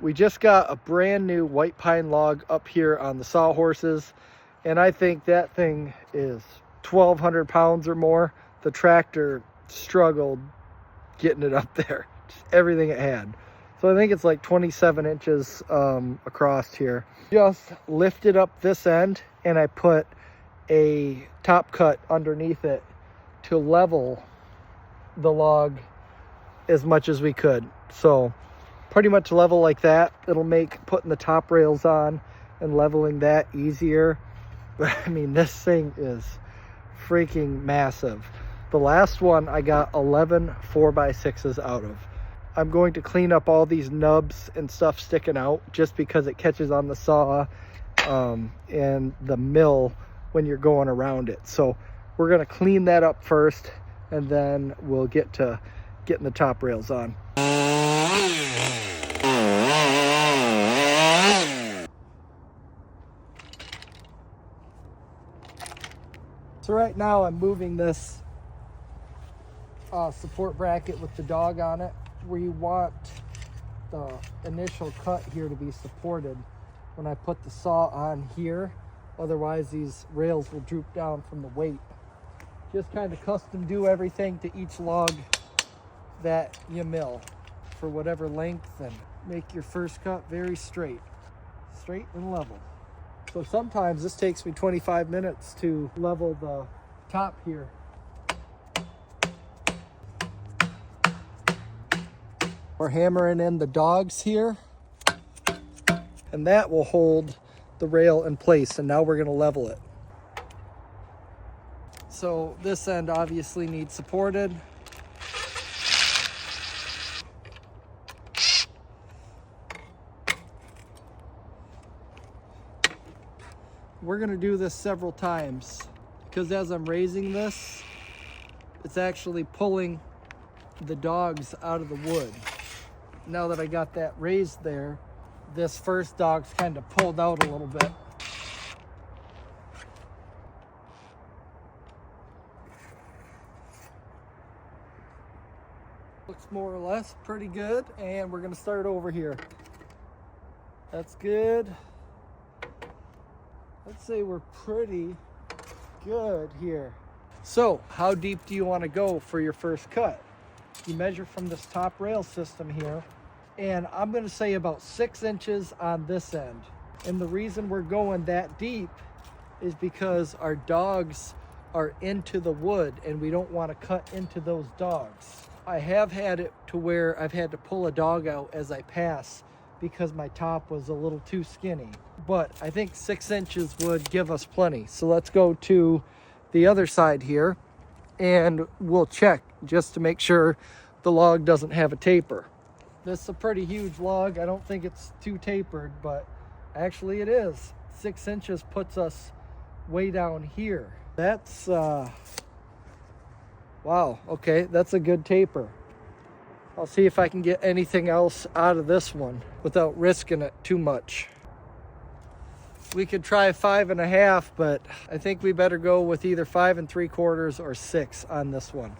We just got a brand new white pine log up here on the sawhorses, and I think that thing is 1,200 pounds or more. The tractor struggled getting it up there, just everything it had. So I think it's like 27 inches across here. Just lifted up this end, and I put a top cut underneath it to level the log as much as we could. So pretty much level like that. It'll make putting the top rails on and leveling that easier. But I mean, this thing is freaking massive. The last one I got 11 4x6s out of. I'm going to clean up all these nubs and stuff sticking out just because it catches on the saw and the mill when you're going around it. So we're going to clean that up first, and then we'll get to getting the top rails on. So right now I'm moving this support bracket with the dog on it. We want the initial cut here to be supported when I put the saw on here. Otherwise these rails will droop down from the weight. Just kind of custom do everything to each log that you mill for whatever length, and make your first cut very straight and level. So sometimes this takes me 25 minutes to level the top here. We're hammering in the dogs here, and that will hold the rail in place, and now we're going to level it. So this end obviously needs supported. We're going to do this several times because as I'm raising this, it's actually pulling the dogs out of the wood. Now that I got that raised there, this first dog's kind of pulled out a little bit. Looks more or less pretty good, and we're going to start over here. That's good. Let's say we're pretty good here. So how deep do you want to go for your first cut? You measure from this top rail system here, and I'm going to say about 6 inches on this end. And the reason we're going that deep is because our dogs are into the wood and we don't want to cut into those dogs. I have had it to where I've had to pull a dog out as I pass because my top was a little too skinny. But I think 6 inches would give us plenty. So let's go to the other side here and we'll check just to make sure the log doesn't have a taper. This is a pretty huge log. I don't think it's too tapered, but actually it is. 6 inches puts us way down here. That's, wow, okay, that's a good taper. I'll see if I can get anything else out of this one without risking it too much. We could try 5.5, but I think we better go with either 5 3/4 or 6 on this one.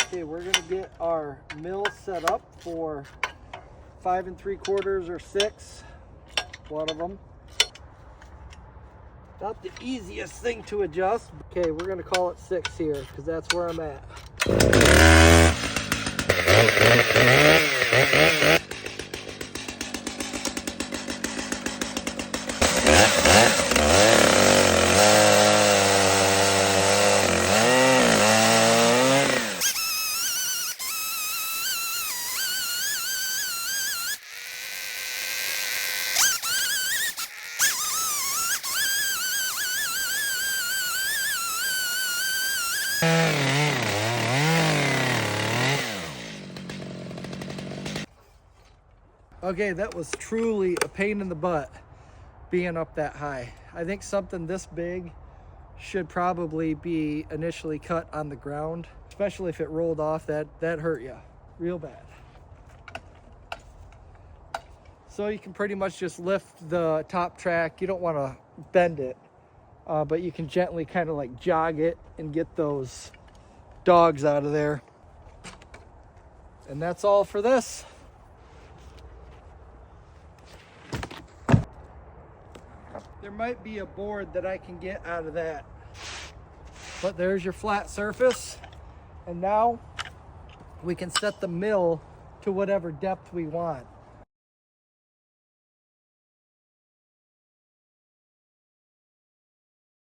Okay, we're gonna get our mill set up for 5 3/4 or 6, one of them. Not the easiest thing to adjust. Okay, we're gonna call it 6 here because that's where I'm at. Okay, that was truly a pain in the butt being up that high. I think something this big should probably be initially cut on the ground, especially if it rolled off. That hurt you real bad. So you can pretty much just lift the top track. You don't want to bend it, but you can gently kind of like jog it and get those dogs out of there. And that's all for this. there might be a board that I can get out of that. But there's your flat surface. And now we can set the mill to whatever depth we want.